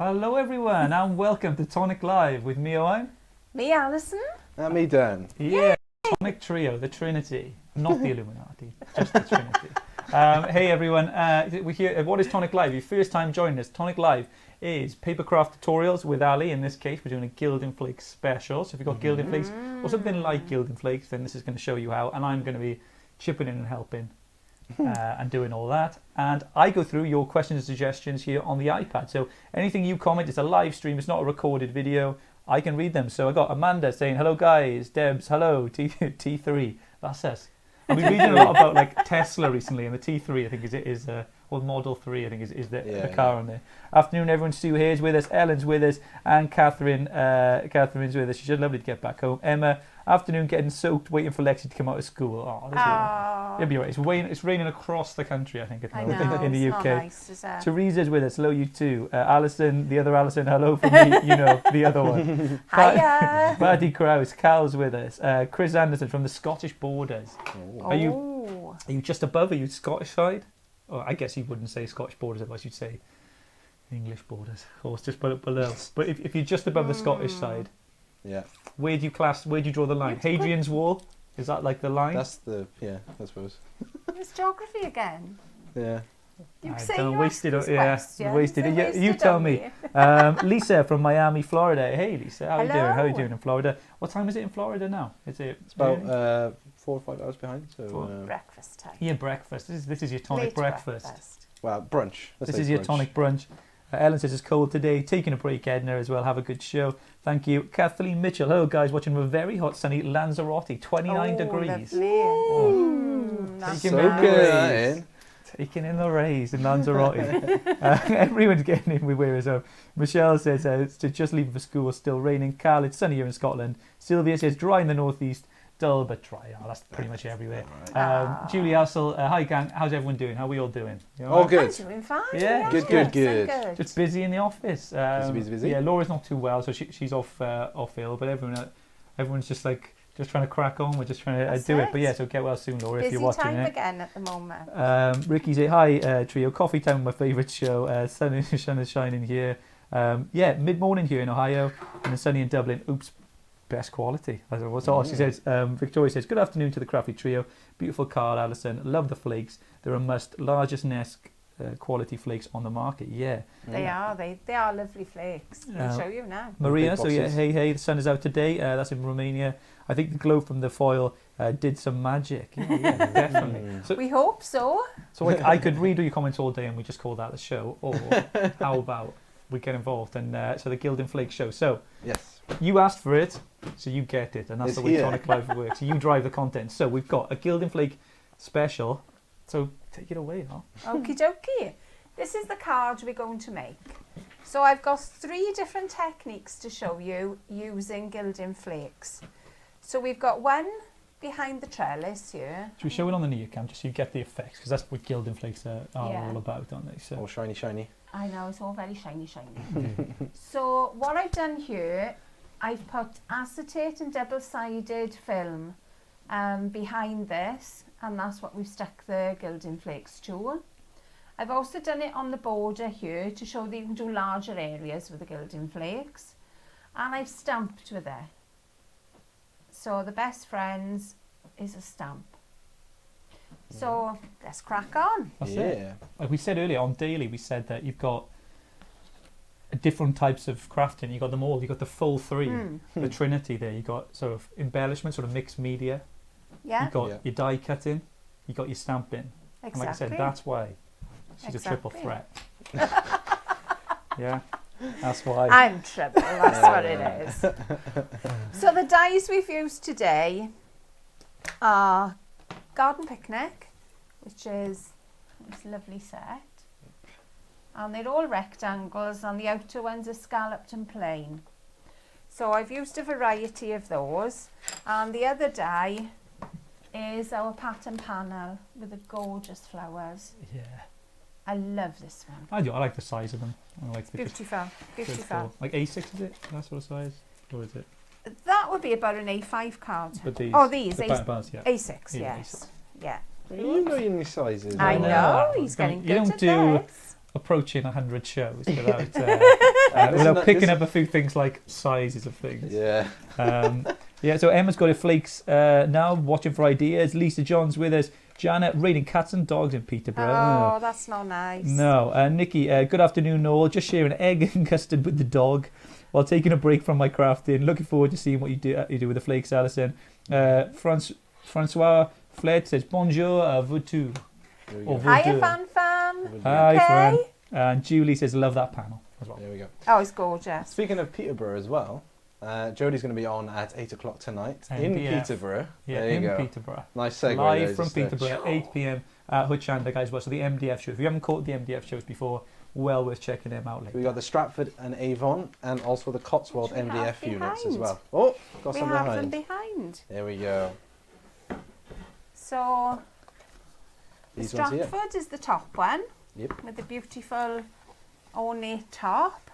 Hello everyone and welcome to Tonic Live with me Owen. Me Alison. And me Dan. Yeah, Tonic Trio, the Trinity. Not the Illuminati, just the Trinity. Hey everyone, we're here. What is Tonic Live? Your first time joining us. Tonic Live is papercraft tutorials with Ali. In this case, we're doing a Gilding Flakes special. So if you've got Gilding Flakes or something like Gilding Flakes, then this is going to show you how. And I'm going to be chipping in and helping and doing all that. And I go through your questions and suggestions here on the iPad. So anything you comment, it's a live stream. It's not a recorded video. I can read them. So I got Amanda saying, hello guys, Debs, hello, T3. That's us. I've been reading a lot about like Tesla recently, and the T3 I think is or Model 3 I think is the car on there. Afternoon everyone, Sue here's with us, Ellen's with us, and Catherine's with us. She's lovely to get back home. Emma, afternoon getting soaked waiting for Lexi to come out of school. It'll be right. It's raining across the country I think at the moment in the UK. Nice, is it? Teresa's with us, hello you too. Alison, the other Alison, hello from me, you know, the other one. Hiya. Buddy Krause, Cal's with us. Chris Anderson from the Scottish Borders. Are you just above? Are you Scottish side? Oh, I guess you wouldn't say Scottish Borders, otherwise you'd say English Borders. Of course, just put it below. But if you're just above the Scottish side, where do you draw the line? Hadrian's Wall? Is that like the line? That's I suppose. It's geography again. Yeah. You I say don't you waste ask it. Wasted it. You tell me. Lisa from Miami, Florida. Hey, Lisa, how you doing? How are you doing in Florida? What time is it in Florida now? It's about 4 or 5 hours behind. So breakfast time. Yeah, breakfast. This is your tonic Late breakfast. Well, brunch. This is your tonic brunch. Ellen says it's cold today. Taking a break, Edna, as well. Have a good show. Thank you. Kathleen Mitchell. Hello, guys. Watching from a very hot, sunny Lanzarote. 29 degrees. Taking in the rays in Lanzarote. Everyone's getting in with where so. Michelle says it's just leaving for school, still raining. Carl, it's sunny here in Scotland. Sylvia says dry in the northeast, dull but dry. Oh, that's pretty much everywhere. Julie Hassel, hi gang, how's everyone doing? How are we all doing? All good. I'm doing fine. Yeah, good. Just busy in the office. Busy. Yeah, Laura's not too well, so she's off ill, but everyone's just trying to crack on. We're just trying to do it. But yeah, so get well soon, Laura, if you're watching. Busy time it. again at the moment. Ricky say hi, trio. Coffee time, my favourite show. Sun is shining here. Mid-morning here in Ohio, and then sunny in Dublin. Oops, best quality. She says. Victoria says, good afternoon to the crafty trio. Beautiful Carl, Alison. Love the flakes. They're a must. Largest nest quality flakes on the market. Yeah, they are. They are lovely flakes. I'll show you now. Maria, so yeah, hey, the sun is out today. That's in Romania. I think the glow from the foil did some magic. Yeah, definitely. So, we hope so. So I could read all your comments all day and we just call that the show. Or how about we get involved and so the Gilding Flakes show. So yes, you asked for it, so you get it, and that's the way Tonic Live works. So you drive the content. So we've got a Gilding Flake special. So take it away, huh? Okie dokie. This is the card we're going to make. So I've got 3 different techniques to show you using Gilding Flakes. So we've got one behind the trellis here. Should we show it on the near cam just so you get the effects? Because that's what Gilding Flakes are all about, aren't they? So. All shiny. I know, it's all very shiny. So what I've done here, I've put acetate and double-sided film behind this, and that's what we've stuck the Gilding Flakes to. I've also done it on the border here to show that you can do larger areas with the Gilding Flakes. And I've stamped with it. So the best friends is a stamp. So let's crack on. That's it. Like we said earlier on Daily, we said that you've got different types of crafting. You've got them all. You've got the full 3, the Trinity there. You've got sort of embellishment, sort of mixed media. Yeah. You've got your die cutting. You've got your stamping. Exactly. And like I said, that's why she's a triple threat. Yeah. That's why. I'm triple, that's what it is. So the dies we've used today are Garden Picnic, which is this lovely set. And they're all rectangles, and the outer ones are scalloped and plain. So I've used a variety of those. And the other die is our pattern panel with the gorgeous flowers. Yeah. I love this one. I do. I like the size of them. I like the Beautiful. Like A6 is it? That sort of size? Or is it? That would be about an A5 card. But these, these the A6, yeah. A6, yes. A6. Yeah. You know your new sizes. I know, he's getting good at this. approaching 100 shows without Isn't picking that- up a few things like sizes of things. Yeah. Yeah, so Emma's got her flakes now, watching for ideas. Lisa John's with us. Janet, raiding cats and dogs in Peterborough. Oh, that's not nice. No. Nikki, good afternoon, Noel. Just sharing egg and custard with the dog while taking a break from my crafting. Looking forward to seeing what you do with the flakes, Alison. Francois Fled says, bonjour, vous tous. There we Or go. vous Hiya, deux. Fan. Hi, Okay. Fran. And Julie says, love that panel as well. There we go. Oh, it's gorgeous. Speaking of Peterborough as well, Jodie's going to be on at 8 o'clock tonight in MDF. Peterborough. Yeah, there you in go. Peterborough. Nice segue. Live there, from just there. Peterborough, 8 p.m. at Hochanda, guys. Well, so the MDF show. If you haven't caught the MDF shows before, well worth checking them out later. We got the Stratford and Avon, and also the Cotswold Which we have MDF units as behind. well. Oh, got We some have behind. them behind. There we go. So, These ones here. Stratford is the top one. Yep. With the beautiful ornate top.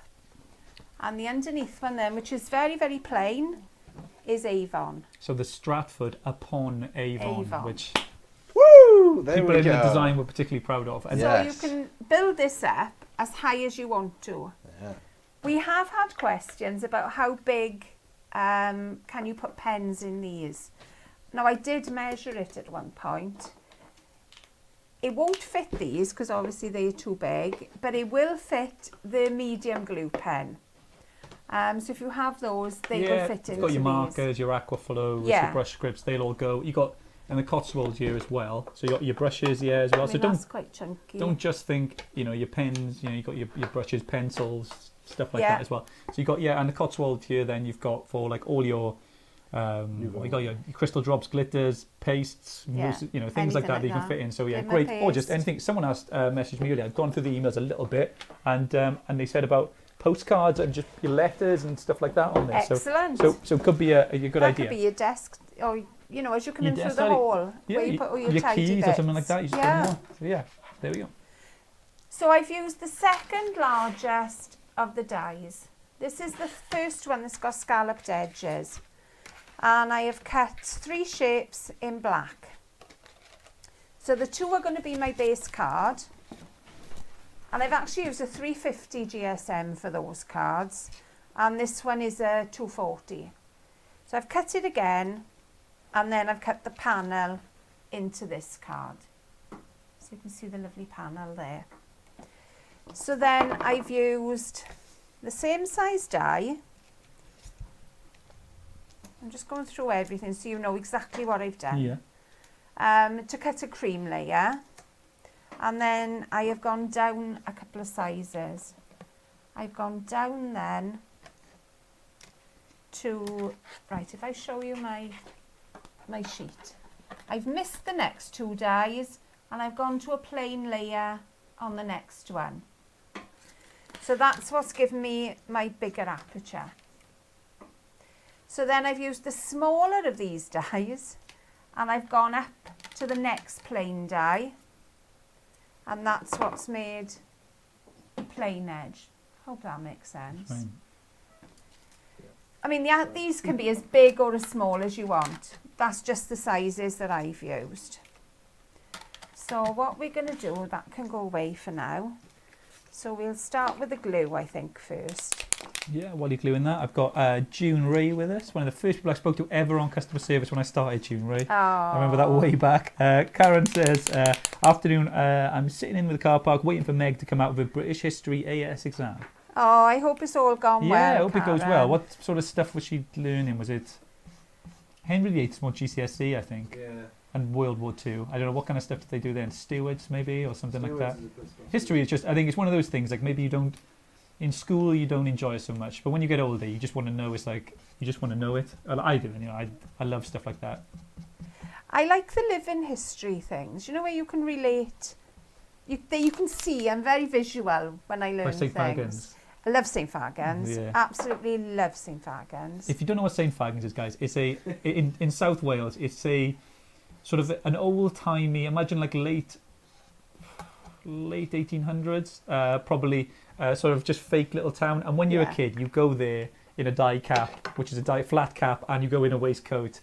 And the underneath one then, which is very, very plain, is Avon. So the Stratford upon Avon, Avon. which Woo! There people we in go. the design were particularly proud of. And Yeah. So Yes. you can build this up as high as you want to. Yeah. We have had questions about how big can you put pens in these. Now I did measure it at one point. It won't fit these because obviously they're too big, but it will fit the medium glue pen. So if you have those, they will fit into you've got your these. markers, your aquaflows, Yeah. your brush scripts, they'll all go. You got and the Cotswolds here as well. So you got your brushes here as well. I So mean, don't that's quite chunky. don't just think, your pens, you got your brushes, pencils, stuff like Yeah. that as well. So you got, and the Cotswold here then you've got for like all your, you got your crystal drops, glitters, pastes, Yeah. things like Anything that like you can that. fit in. So yeah, Glimmer great. Or just paste. anything. Someone asked, messaged me earlier, I'd gone through the emails a little bit and they said about postcards and just your letters and stuff like that on there. Excellent. So it could be a good that idea. could be your desk, or as you come Your in through desk, the sorry. hall, Yeah, where you put all your tidy keys bits. or something like that. You just put them on. So yeah, there we go. So I've used the second largest of the dies. This is the first one that's got scalloped edges. And I have cut 3 shapes in black. So the 2 are going to be my base card. And I've actually used a 350 GSM for those cards. And this one is a 240. So I've cut it again. And then I've cut the panel into this card. So you can see the lovely panel there. So then I've used the same size die. I'm just going through everything so you know exactly what I've done. Yeah. To cut a cream layer. And then I have gone down a couple of sizes. I've gone down then to, right, if I show you my sheet. I've missed the next 2 dies and I've gone to a plain layer on the next one. So that's what's given me my bigger aperture. So then I've used the smaller of these dies and I've gone up to the next plain die, and that's what's made the plain edge. Hope that makes sense. Fine. I mean, these can be as big or as small as you want. That's just the sizes that I've used. So what we're going to do, that can go away for now. So we'll start with the glue, I think, first. Yeah, while you're gluing that, I've got June Ray with us. One of the first people I spoke to ever on customer service when I started June Ray. Oh. I remember that way back. Karen says, afternoon, I'm sitting in with the car park waiting for Meg to come out with a British History AS exam. Oh, I hope it's all gone well, Yeah, I hope it goes well. Karen. What sort of stuff was she learning? Was it Henry VIII's more GCSE, I think, Yeah. and World War II? I don't know, what kind of stuff did they do then? Stewards, maybe, or something like that? History is just, I think it's one of those things, like maybe you don't, in school you don't enjoy it so much, but when you get older you just want to know, it's like, you just want to know it. I do, I love stuff like that. I like the living history things, where you can relate, you can see, I'm very visual when I learn Like St. things. Fagans. I love St. Fagans, Yeah. absolutely love St. Fagans. If you don't know what St. Fagans is, guys, it's in South Wales, it's a sort of an old-timey, imagine like late 1800s, probably sort of just fake little town. And when you're Yeah. a kid, you go there in a die cap, which is a flat cap, and you go in a waistcoat,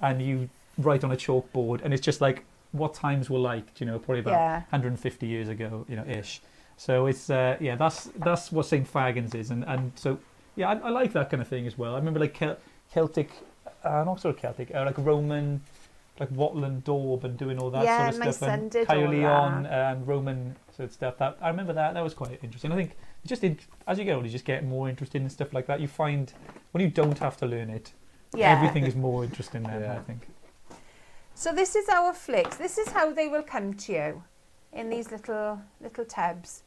and you write on a chalkboard, and it's just like what times were like, probably about Yeah. 150 years ago, ish. So it's yeah, that's what St. Fagans is, and so yeah, I like that kind of thing as well. I remember like Celtic, not sort of Celtic, like Roman, like wattle and daub and doing all that Yeah, sort my of stuff. son And did all Caerleon and Roman sort of stuff. That I remember that was quite interesting. I think as you get older, you just get more interested in stuff like that. You find when you don't have to learn it, everything is more interesting then. Yeah. I think. So this is our flakes. This is how they will come to you, in these little tubs,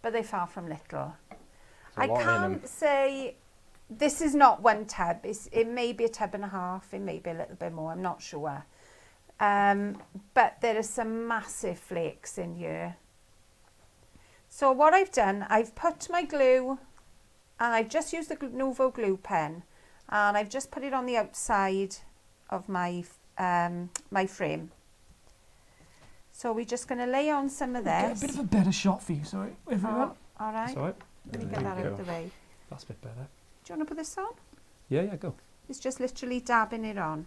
but they're far from little. So I what in 'em? can't say. This is not one tub. It may be a tub and a half. It may be a little bit more. I'm not sure. But there are some massive flakes in here. So what I've done, I've put my glue, and I've just used the Nuvo glue pen, and I've just put it on the outside of my my frame. So we're just going to lay on some of Get this. a bit of a better shot for you, sorry, everyone. All right. That's all right. Let me There get that you out of go. the way. That's a bit better. Do you want to put this on? Yeah, go. It's just literally dabbing it on.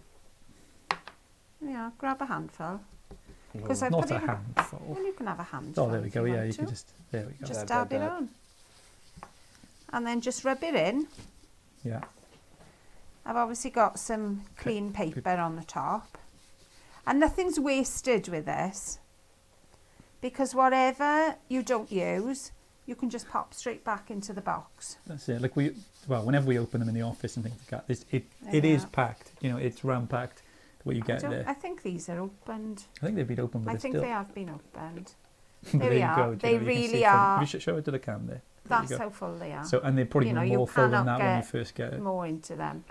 Yeah, grab a handful. Because I've Not put a it in- handful. Well, you can have a handful. Oh, there we if go. Yeah, want you to. can just. There we go. Just Dab, dab dab, it dab. on. And then just rub it in. Yeah. I've obviously got some clean paper on the top. And nothing's wasted with this. Because whatever you don't use, you can just pop straight back into the box. That's it. Like whenever we open them in the office and things like that, it They is are. packed. You know, it's ram packed. What you get there. I think these are opened. I think they've been opened, but I they're think still. they have been opened. But There there we you are. go. They you can really see from- are. You should show it to the cam there. There That's you go. how full they are. So and they're probably You know, even you more full than cannot that when you get first get it. more into them.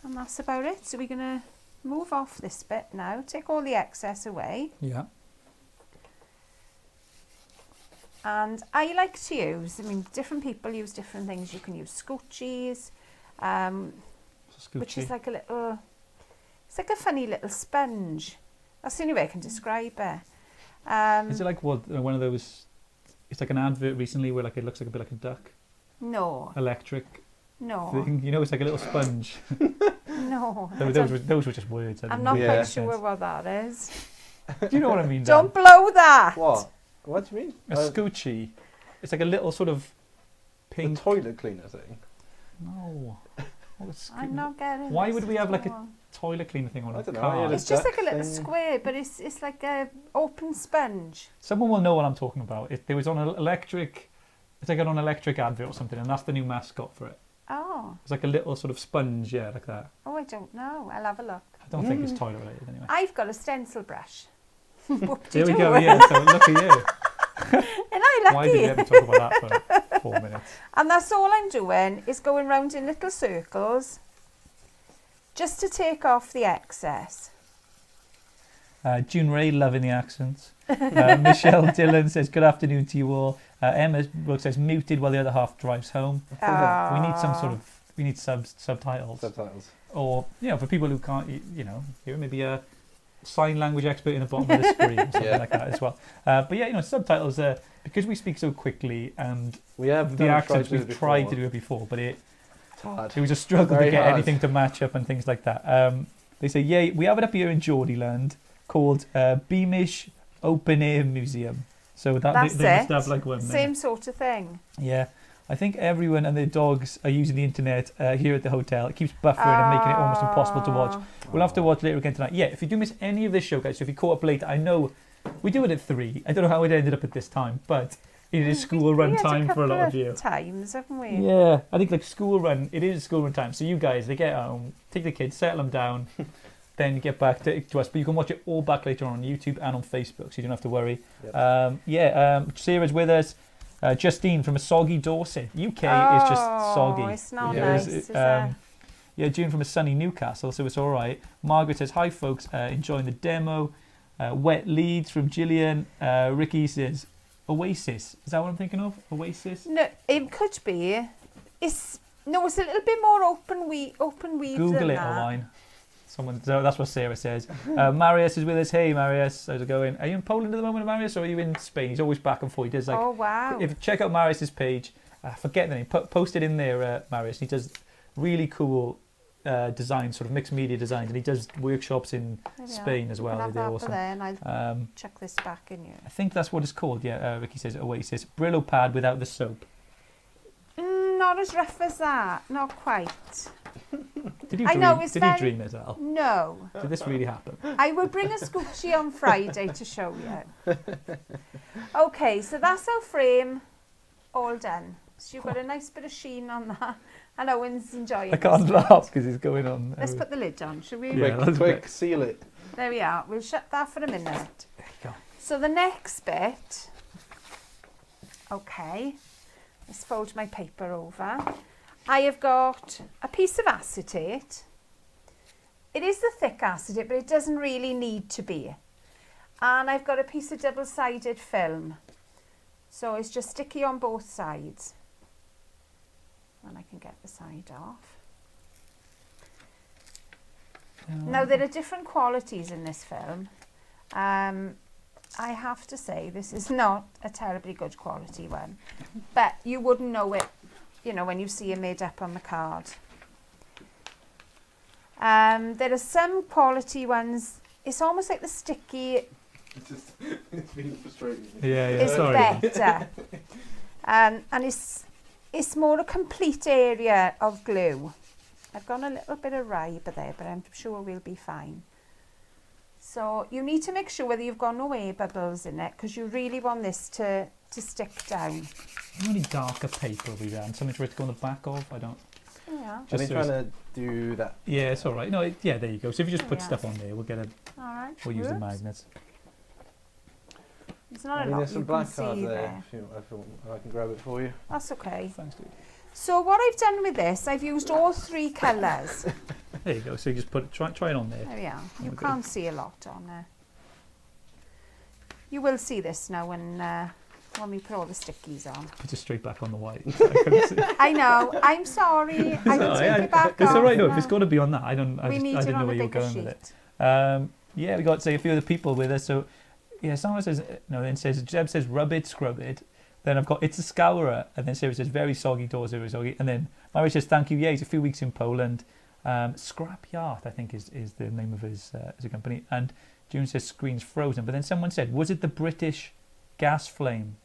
And that's about it. So we're going to move off this bit now, take all the excess away. Yeah. And I like to use, different people use different things. You can use scoochies, which is like a little, it's like a funny little sponge. That's the only way I can describe it. Is it like one of those? It's like an advert recently where like it looks like a bit like a duck. No, Electric no, thing. You know, it's like a little sponge. no. Those were just words. I'm not Yeah. quite sure what that is. Do you know what I mean? Dan? Don't blow that. What? What do you mean? A scoochie. It's like a little sort of The pink. toilet cleaner thing. No. Oh, it's I'm not getting Why this would we have at like a all. toilet cleaner thing on I a don't know, car? yeah, It's just like a little thing. square, but it's like a open sponge. Someone will know what I'm talking about. There was on an electric. It's like on an electric advert or something, and that's the new mascot for it. Oh, It's like a little sort of sponge, yeah, like that. I don't know. I'll have a look. I don't think it's toilet related anyway. I've got a stencil brush. There we Whoop-de-doo. go. Yeah. So look at you. And I Why did you lucky. let me talk about that for 4 minutes? And that's all I'm doing is going round in little circles just to take off the excess. June Ray, loving the accents. Michelle Dillon says, good afternoon to you all. Emma says, muted while the other half drives home. We need some sort of, subtitles. Subtitles. Or, for people who can't, hear maybe a sign language expert in the bottom of the screen or something like that as well. But subtitles, because we speak so quickly and We have the done accents, tried to do we've it tried before. to do it before, but it Hard. was a struggle Very to get hard. anything to match up and things like that. They say, yeah, we have it up here in Geordieland called Beamish Open Air Museum. So That's they must it. have like one there. Same sort of thing. Yeah. I think everyone and their dogs are using the internet here at the hotel. It keeps buffering and making it almost impossible to watch. We'll have to watch later again tonight. Yeah, if you do miss any of this show, guys, so if you caught up late, I know we do it at 3. I don't know how it ended up at this time, but it is school run We had time for a lot of you. times, haven't we? Yeah, I think like school run, it is school run time. So you guys, they get home, take the kids, settle them down, then get back to us. But you can watch it all back later on YouTube and on Facebook, so you don't have to worry. Yep. Sarah's with us. Justine from a soggy Dorset. UK is just soggy. It's not Yeah. nice, is it? Yeah, June from a sunny Newcastle, so it's all right. Margaret says, hi folks, enjoying the demo. Wet Leeds from Gillian. Ricky says, Oasis. Is that what I'm thinking of? Oasis? No, it could be. It's a little bit more open weave Google than it that. online. So that's what Sarah says. Marius is with us. Hey Marius, how's it going? Are you in Poland at the moment, Marius, or are you in Spain? He's always back and forth. He does like, Oh wow. if you check out Marius's page, forget the name, post it in there, Marius. He does really cool designs, sort of mixed media designs, and he does workshops in There we Spain are. as You well. can have They're that awesome. there, and I'll chuck this back in here. I think that's what it's called. Yeah, Ricky says. Oh wait, he says Brillo pad without the soap. Not as rough as that. Not quite. Did you I dream? know, it's Did you very- dream it, Al? No. Did this really happen? I will bring a scoochie on Friday to show you. Okay, so that's our frame all done. So you've got a nice bit of sheen on that. And Owen's enjoying I can't this. laugh because he's going on. Let's put the lid on, shall we? Yeah. that's Quick, seal it. There we are. We'll shut that for a minute. There you go. So the next bit, okay, let's fold my paper over. I have got a piece of acetate. It is the thick acetate, but it doesn't really need to be. And I've got a piece of double-sided film. So it's just sticky on both sides. And I can get the side off. Now there are different qualities in this film. I have to say this is not a terribly good quality one, but you wouldn't know it, you know, when you see it made up on the card. There are some quality ones. It's almost like the sticky It's been frustrating. Yeah, is sorry. better, and it's more a complete area of glue. I've gone a little bit of rye there, but I'm sure we'll be fine. So you need to make sure whether you've got no air bubbles in it, because you really want this to stick down. How many darker paper have we done? Something for it to go on the back of? I don't. Yeah. I've been so trying it's- to do that. Yeah, it's all right. No, yeah, there you go. So if you just put Yeah. stuff on there, we'll get a. All right. We'll use the Oops. magnets. There's not I a mean, lot there's you some can black card see there. there. If I can grab it for you. That's okay. Thanks, dude. So what I've done with this, I've used all three colours. There you go. So you just put try it on there. There we are. You we go. can't see a lot on there. You will see this now when we put all the stickies on. Put it straight back on the white. I couldn't see. I know. I'm sorry. I will take it back It's off. all right. No, if now. it's got to be on that, I don't. I We need it didn't know on where a you were bigger going sheet. with it. Yeah, we got say a few other people with us. So yeah, someone says no. Then says Jeb says rub it, scrub it. Then I've got it's a scourer, and then Sarah says very soggy doors, very soggy. And then Mary says thank you. Yeah, he's a few weeks in Poland. Scrap Yard, I think is the name of his company. And June says screen's frozen. But then someone said, was it the British gas flame?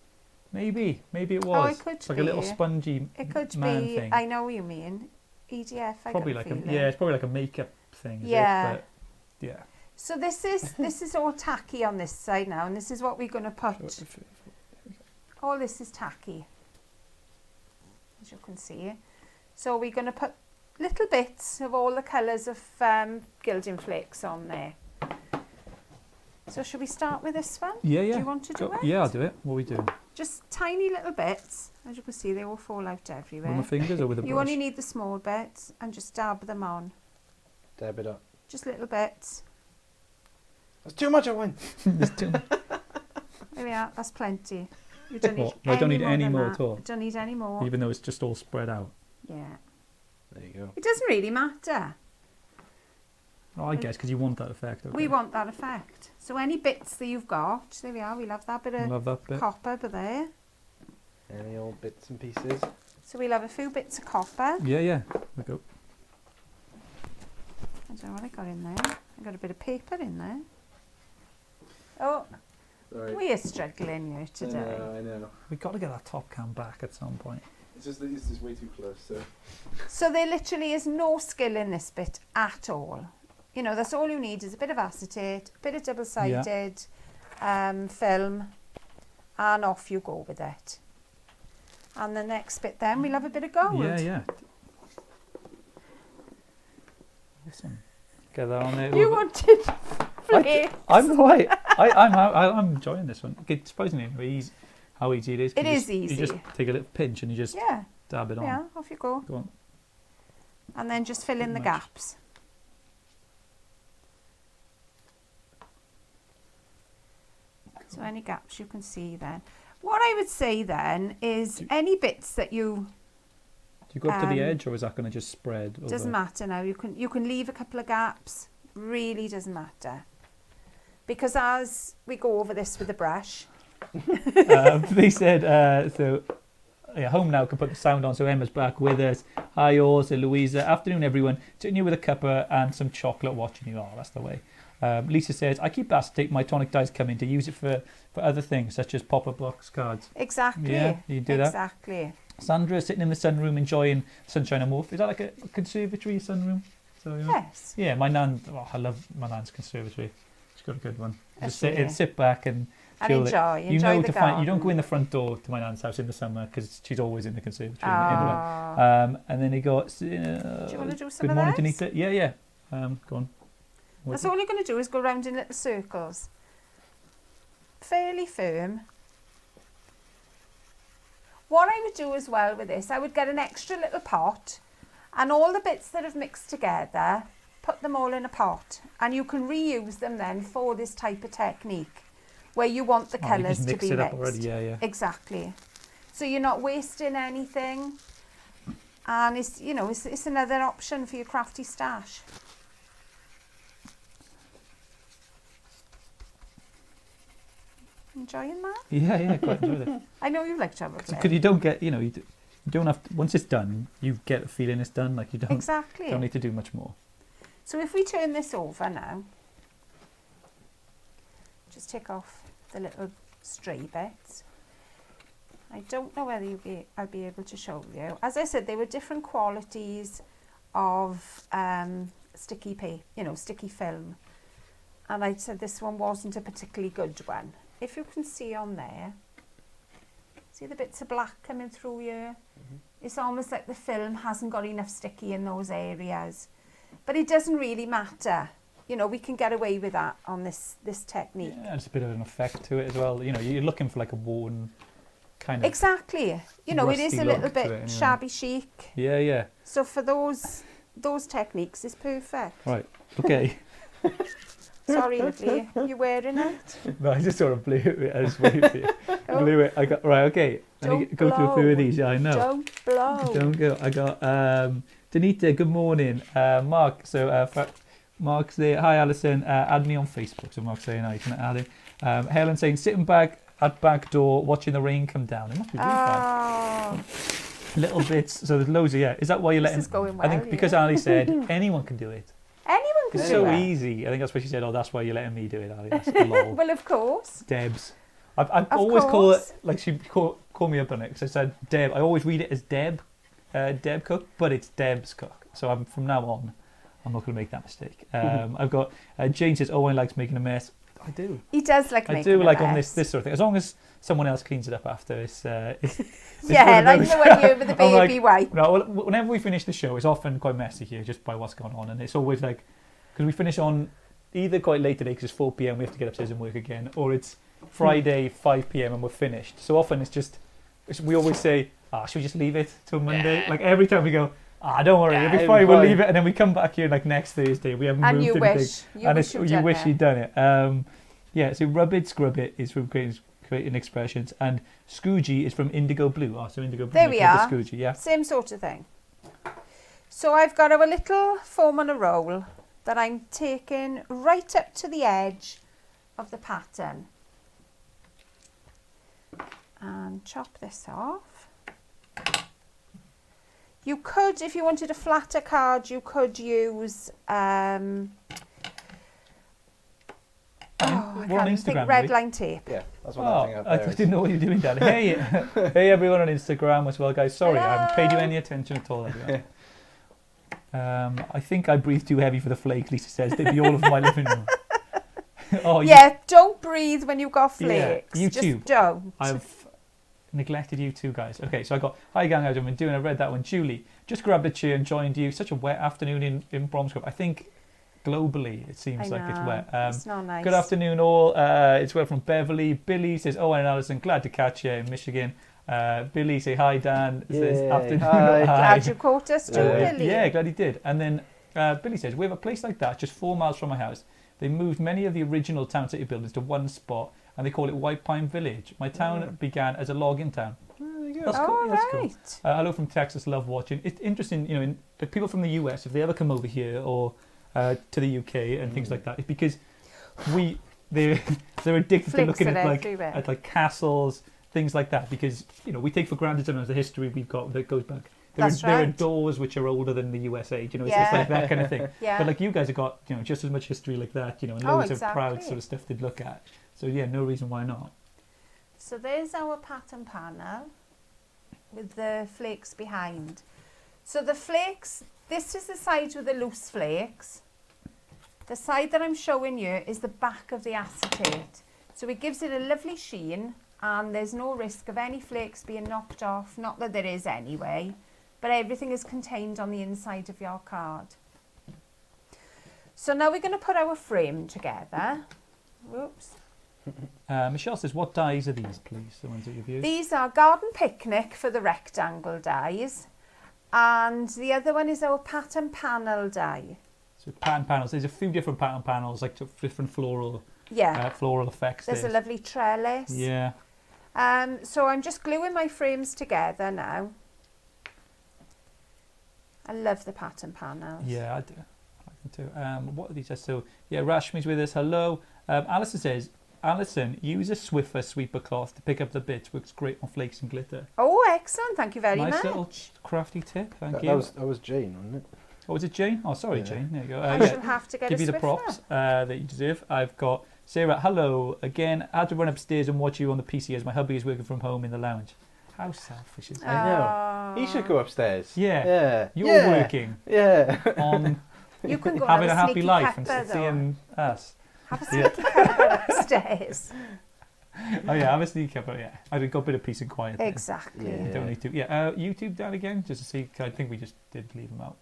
Maybe it was. Oh, it could it's like a little be. spongy It could man be. thing. I know what you mean. EDF. Probably I like got a feeling. yeah, it's probably like a makeup thing. Is Yeah. It? But yeah. So this is all tacky on this side now, and this is what we're going to put. All this is tacky, as you can see. So we're going to put little bits of all the colours of Gilding Flakes on there. So should we start with this one? Yeah. Do you want to do it? Yeah, I'll do it. What are we doing? Just tiny little bits. As you can see, they all fall out everywhere. With my fingers or with a brush? You only need the small bits and just dab them on. Dab it up. Just little bits. That's too much, Owen. There's too much. There we are. That's plenty. You don't need What? I don't need any than more that. at all? You don't need any more. Even though it's just all spread out. Yeah. There you go. It doesn't really matter. Oh, I guess because you want that effect. Okay. We want that effect. So any bits that you've got, there we are. We'll have that bit of Love that bit. copper by there. Any old bits and pieces. So we'll have a few bits of copper. Yeah. We go. I don't know what I got in there. I got a bit of paper in there. Oh, Sorry. we are struggling here today. I know. We got to get that top cam back at some point. It's just that this is way too close. So. So there literally is no skill in this bit at all. You know, that's all you need is a bit of acetate, a bit of double-sided film, and off you go with it. And the next bit then, we'll have a bit of gold. Yeah. Awesome. Get that on there. You wanted flakes. I'm right. I'm enjoying this one. It's surprisingly how easy it is. It is easy. You just take a little pinch and you just Yeah, dab it on. yeah, off you go. Go on. And then just fill in the Much. gaps. So any gaps you can see then. What I would say then is any bits that you Do you go up to the Um, edge or is that going to just spread? doesn't matter now. You can leave a couple of gaps. Really doesn't matter. Because as we go over this with the brush, They said so. home now, can put the sound on, so Emma's back with us. Hi all, so Louisa. Afternoon everyone. Sitting here with a cuppa and some chocolate watching you. Oh, that's the way. Lisa says, I keep acetate, my tonic dyes come in to use it for other things, such as pop-up box cards. Exactly. Yeah, you do that. Exactly. Sandra sitting in the sunroom enjoying sunshine and warmth. Is that like a conservatory sunroom? So, Yes. Yeah, my nan, I love my nan's conservatory. She's got a good one. Just That's sit back and And chill. enjoy the garden. You don't go in the front door to my nan's house in the summer because she's always in the conservatory. Ah. And then he got. Do you want to do some Good of morning, this? Danita. Yeah. Go on. That's all you're going to do is go round in little circles. Fairly firm. What I would do as well with this, I would get an extra little pot and all the bits that have mixed together, put them all in a pot, and you can reuse them then for this type of technique where you want the colours to be mixed. Already. Yeah. Exactly. So you're not wasting anything, and it's another option for your crafty stash. Enjoying that? Yeah, quite enjoyed it. I know you like chocolate. Because you don't get, you don't have to, once it's done, you get the feeling it's done. Like you don't need to do much more. So if we turn this over now, just take off the little stray bits. I don't know whether I'll be able to show you. As I said, there were different qualities of sticky film. And I said this one wasn't a particularly good one. If you can see on there, see the bits of black coming through here? Mm-hmm. It's almost like the film hasn't got enough sticky in those areas. But it doesn't really matter. We can get away with that on this technique. Yeah, it's a bit of an effect to it as well. You're looking for like a worn kind of. Exactly. It is a little bit shabby chic. Yeah. So for those techniques, it's perfect. Right. Okay. Sorry, lovely. You wearing it? No, I just sort of blew it. I just waved it. Blew it. I got right. Okay. Let me go through a few of these. Yeah, I know. Don't blow. Don't go. I got Danita. Good morning, Mark. So Mark's there. Hi, Alison. Add me on Facebook. So Mark's saying, "I can add him." Helen saying, sitting back at back door, watching the rain come down. It must be really fun. Little bits. So there's loads of Is that why you're letting? This is going well. I think because Ali said anyone can do it. Anyone can It's do so it. easy. I think that's why she said, "Oh, that's why you're letting me do it, Ali." That's lol. Well, of course. Debs. I always call it like she call me up on it because I said Deb. I always read it as Deb Cook, but it's Deb's Cook. So from now on, I'm not going to make that mistake. I've got Jane says, "Oh, I likes making a mess." I do. He does like making a mess. I do like on this sort of thing. As long as someone else cleans it up after, it's yeah, like the one you over the baby wipe. No, whenever we finish the show, it's often quite messy here, just by what's going on, and it's always like because we finish on either quite late today because it's 4 p.m. we have to get upstairs and work again, or it's Friday 5 p.m. and we're finished. So often we always say, should we just leave it till Monday? Like every time we go, don't worry, it'll be fine, we'll leave it, and then we come back here like next Thursday, we haven't moved anything. You wish you'd done it. So Rub It, Scrub It is from Creating Expressions, and Scoogie is from Indigo Blue. So Indigo Blue. There we are. Scoogie, yeah. Same sort of thing. So I've got our little foam on a roll that I'm taking right up to the edge of the pattern. And chop this off. You could, if you wanted a flatter card, you could use red line tape. Yeah, that's what I'm thinking of. I didn't know what you were doing, Dad. Hey everyone on Instagram as well, guys. Sorry, I haven't paid you any attention at all. Everyone. I think I breathe too heavy for the flakes, Lisa says. They'd be all over my living room. Don't breathe when you've got flakes. YouTube. Just don't. I've neglected you too, guys. Okay, so I got, hi gang, how's everyone doing? I read that one. Julie, just grabbed a chair and joined you. Such a wet afternoon in Bromsgrove. I think globally it seems like it's wet. It's not nice. Good afternoon all. It's well from Beverly. Billy says, and Alison, glad to catch you in Michigan. Billy say hi Dan. Says afternoon. Hi. Glad you caught us too, Billy. Yeah, glad he did. And then Billy says, we have a place like that just 4 miles from my house. They moved many of the original Town City buildings to one spot and they call it White Pine Village. My town began as a logging town. There you go. That's cool. That's right. Cool. Hello from Texas, love watching. It's interesting, the people from the US, if they ever come over here or to the UK and things like that, it's because they're addicted to looking at like castles things like that, because we take for granted sometimes the history we've got that goes back. That's There are right. doors which are older than the USA. It's Yeah. like that kind of thing. Yeah. But like you guys have got just as much history like that, and Oh, loads of proud exactly. sort of stuff to look at. So yeah, no reason why not. So there's our pattern panel with the flakes behind. So the flakes, this is the side with the loose flakes. The side that I'm showing you is the back of the acetate. So it gives it a lovely sheen, and there's no risk of any flakes being knocked off, not that there is anyway, but everything is contained on the inside of your card. So now we're going to put our frame together. Whoops. Michelle says, what dies are these, please? The ones that you've used? These are Garden Picnic for the rectangle dies, and the other one is our pattern panel die. So pattern panels. There's a few different pattern panels, like different floral Yeah, floral effects. there's a lovely trellis. Yeah. So I'm just gluing my frames together now. I love the pattern panels. Yeah, I do. I like them too. What are these? So yeah, Rashmi's with us. Hello. Alison says, Alison, use a Swiffer sweeper cloth to pick up the bits. Works great on flakes and glitter. Oh, excellent. Thank you very Nice much. little crafty tip. Thank you. That was Jane, wasn't it? Oh, was it Jane? Oh, sorry, Yeah. Jane. There you go. I Yeah. shall have to get Give a you the Swiffer. props that you deserve. I've got Sarah. Hello again. I had to run upstairs and watch you on the PC as my hubby is working from home in the lounge. How selfish is that? I know. He should go upstairs. Yeah. Yeah. You're Yeah. working Yeah. on You can go having a have happy sneaky life and pepper, though. seeing us. Have a sneaky pepper upstairs. Oh yeah, have a sneak up. Yeah, I've got a bit of peace and quiet. There. Exactly. Yeah. Don't need to. Yeah, YouTube down again, just to see. I think we just did leave them out.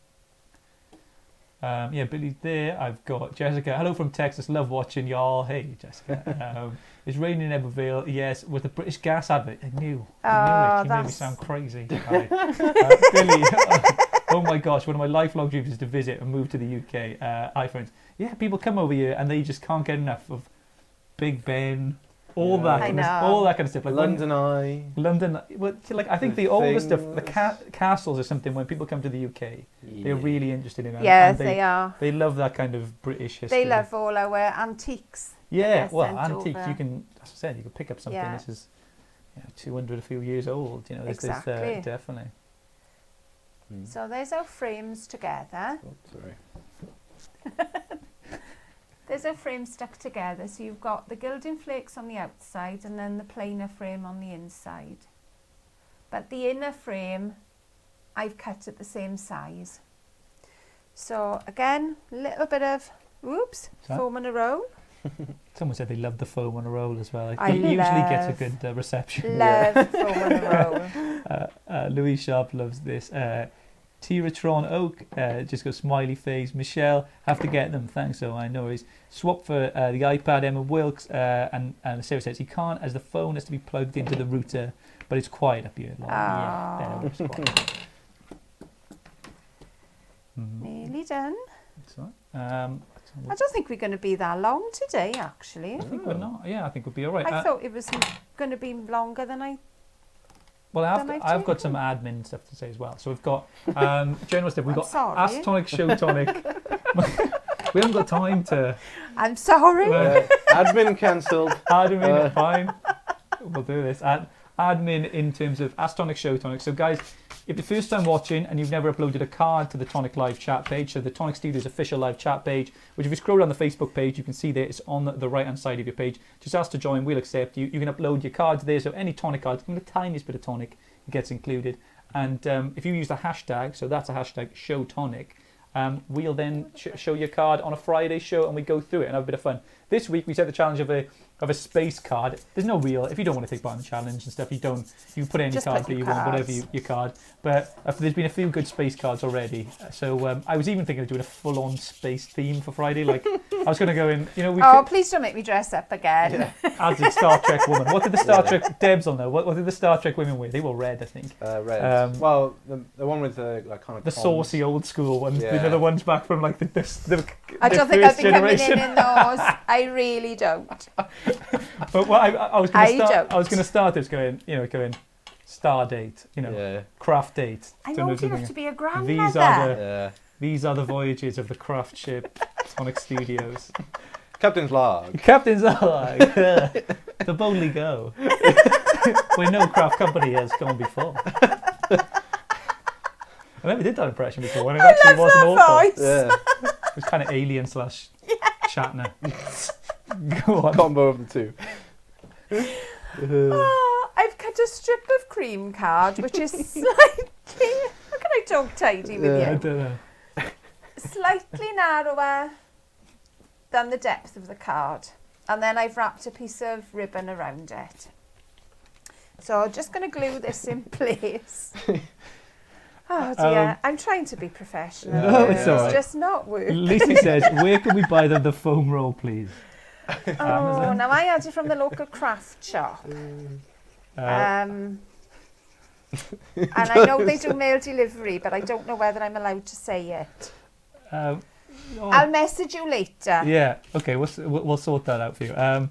Yeah, Billy's there. I've got Jessica. Hello from Texas. Love watching y'all. Hey, Jessica. It's raining in Everville. Yes, with the British gas advert. I knew it. You made me that's- sound crazy. Right. Billy. Oh my gosh, one of my lifelong dreams is to visit and move to the UK. Hi, friends. Yeah, people come over here and they just can't get enough of Big Ben. All Yeah. that, I kind of, know. all that kind of stuff. Like London Eye. London. Well, like I think The the oldest stuff, the things. castles, or something. When people come to the UK, they're really interested in. Yeah, and they are. They love that kind of British history. They love all our antiques. Yeah, Yes, well, sent antiques. over. You can, as I said, you can pick up something. Yeah. This is 200 a few years old. This Exactly. is definitely. So there's our frames together. Oh, sorry. There's our frame stuck together. So you've got the Gilding Flakes on the outside and then the plainer frame on the inside. But the inner frame, I've cut at the same size. So again, a little bit of, Sorry? foam on a roll. Someone said they love the foam on a roll as well. I It usually gets a love- good reception. Love foam on a roll. Louis Sharp loves this. Tiratron Oak just got smiley face. Michelle, have to get them. Thanks, so I know. He's swap for the iPad. Emma Wilkes and Sarah says he can't as the phone has to be plugged into the router, but it's quiet up here. Like, yeah, there it was quiet. Nearly done. That's all right. I don't think we're going to be that long today, actually. I think we're not. Yeah, I think we'll be all right. I thought it was going to be longer than I... Well, Then I've I've got taken. some admin stuff to say as well. So we've got general stuff. We've I'm got sorry. Ask Tonic, Show Tonic. We haven't got time to I'm sorry. Admin cancelled. admin. Fine, we'll do this. Admin in terms of Ask Tonic, Show Tonic. So guys, if the first time watching and you've never uploaded a card to the Tonic Live chat page, so the Tonic Studios official live chat page, which if you scroll down the Facebook page, you can see there it's on the right hand side of your page. Just ask to join, we'll accept you. You can upload your cards there, so any Tonic cards, even the tiniest bit of Tonic, gets included. And if you use the hashtag, so that's a hashtag, Show Tonic, we'll then show your card on a Friday show and we go through it and have a bit of fun. This week we set the challenge of a space card. There's no real, if you don't want to take part in the challenge and stuff, you can put any Just cards put that you your want, whatever cards. your card. But there's been a few good space cards already. So I was even thinking of doing a full-on space theme for Friday. Like I was going to go in, we Oh, could, please don't make me dress up again. as a Star Trek woman. What did the Star Trek, Debs will know, what did the Star Trek women wear? They were red, I think. Red. Well, the one with the like kind of The saucy old school ones, Yeah. the ones back from like the I don't think first I'll be coming generation. in those. I really don't. But what I was going I to start, don't. I was going to start this going star date, Yeah. craft date. I Don't know know if you something- have to be a These grandmother. are the Yeah. these are the voyages of the craft ship Tonic Studios. Captain's log. Captains are like the boldly go. where no craft company has gone before. I never did that impression before, and it actually wasn't awful. Voice. Yeah. It was kind of Alien / Shatner. Go on. Combo of the two. Oh, I've cut a strip of cream card, which is slightly... How can I talk tidy with I you? don't know. Slightly narrower than the depth of the card. And then I've wrapped a piece of ribbon around it. So I'm just going to glue this in place. Oh dear, I'm trying to be professional. No, it's all right. It's just not working. Lucy says, where can we buy the foam roll, please? Oh, now I had it from the local craft shop. And I know they do mail delivery, but I don't know whether I'm allowed to say it. I'll message you later. Yeah, okay, we'll sort that out for you.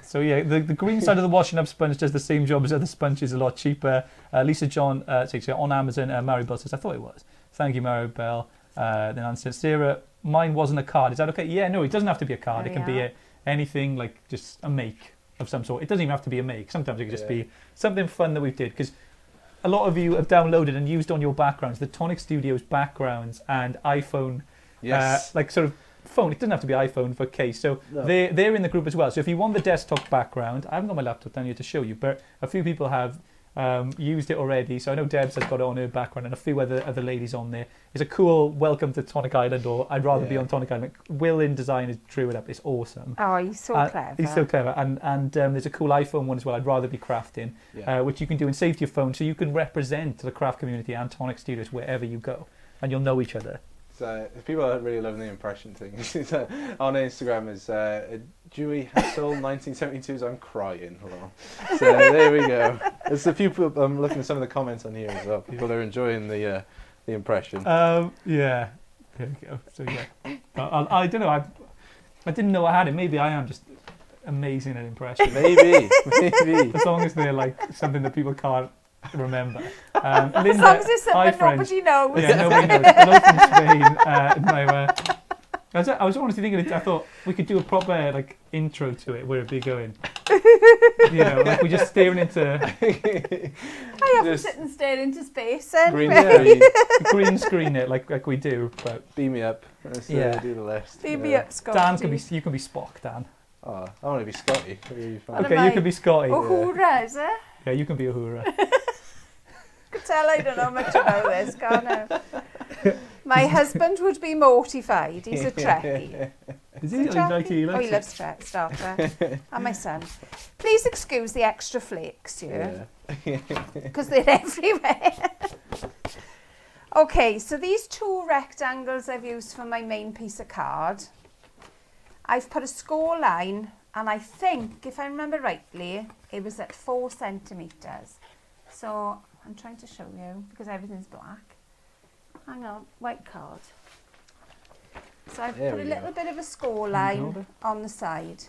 So yeah, the green side of the washing up sponge does the same job as other sponges, a lot cheaper. Lisa John says on Amazon. Maribel says, I thought it was. Thank you, Maribel. Then Anne says, Sarah, mine wasn't a card. Is that okay? Yeah, no, it doesn't have to be a card. It can be anything, like just a make of some sort. It doesn't even have to be a make. Sometimes it can just be something fun that we did, because a lot of you have downloaded and used on your backgrounds the Tonic Studios backgrounds and iPhone, like sort of phone. It doesn't have to be iPhone for case. So they're in the group as well. So if you want the desktop background, I haven't got my laptop down here to show you, but a few people have used it already. So I know Debs has got it on her background, and a few other ladies on there. It's a cool welcome to Tonic Island, or I'd rather be on Tonic Island. Will in design has drew it up. It's awesome. Oh, he's so clever. He's so clever. And there's a cool iPhone one as well. I'd rather be crafting, which you can do and save to your phone, so you can represent the craft community and Tonic Studios wherever you go, and you'll know each other. So people are really loving the impression thing. On Instagram is Dewey Hassel 1972's I'm crying. So there we go. There's a few people. I'm looking at some of the comments on here as well. People are enjoying the impression. Yeah, there we go. So yeah, I don't know. I didn't know I had it. Maybe I am just amazing at impressions. Maybe. As long as they're like something that people can't remember. Linda, as long as it's something nobody knows. Yeah, nobody knows. Hello from Spain. I was honestly thinking, I thought we could do a proper like intro to it where it'd be going. You know, like we're just staring into. I have to sit and stare into space and green screen it like we do. But beam me up. Let's do the list. Beam me up, Scotty. Dan you can be Spock, Dan. Oh, I want to be Scotty. Okay, you can be Scotty. Uhura, is it? Yeah, you can be Uhura. Could tell I don't know much about this, can't I? My husband would be mortified. He's a Trekkie. Is he? He loves Trek, Star Trek. And my son. Please excuse the extra flakes here. Because they're everywhere. Okay, so these two rectangles I've used for my main piece of card. I've put a score line, and I think, if I remember rightly, it was at 4 centimetres. So I'm trying to show you, because everything's black. Hang on, white card. So I've put a little bit of a score line on the side.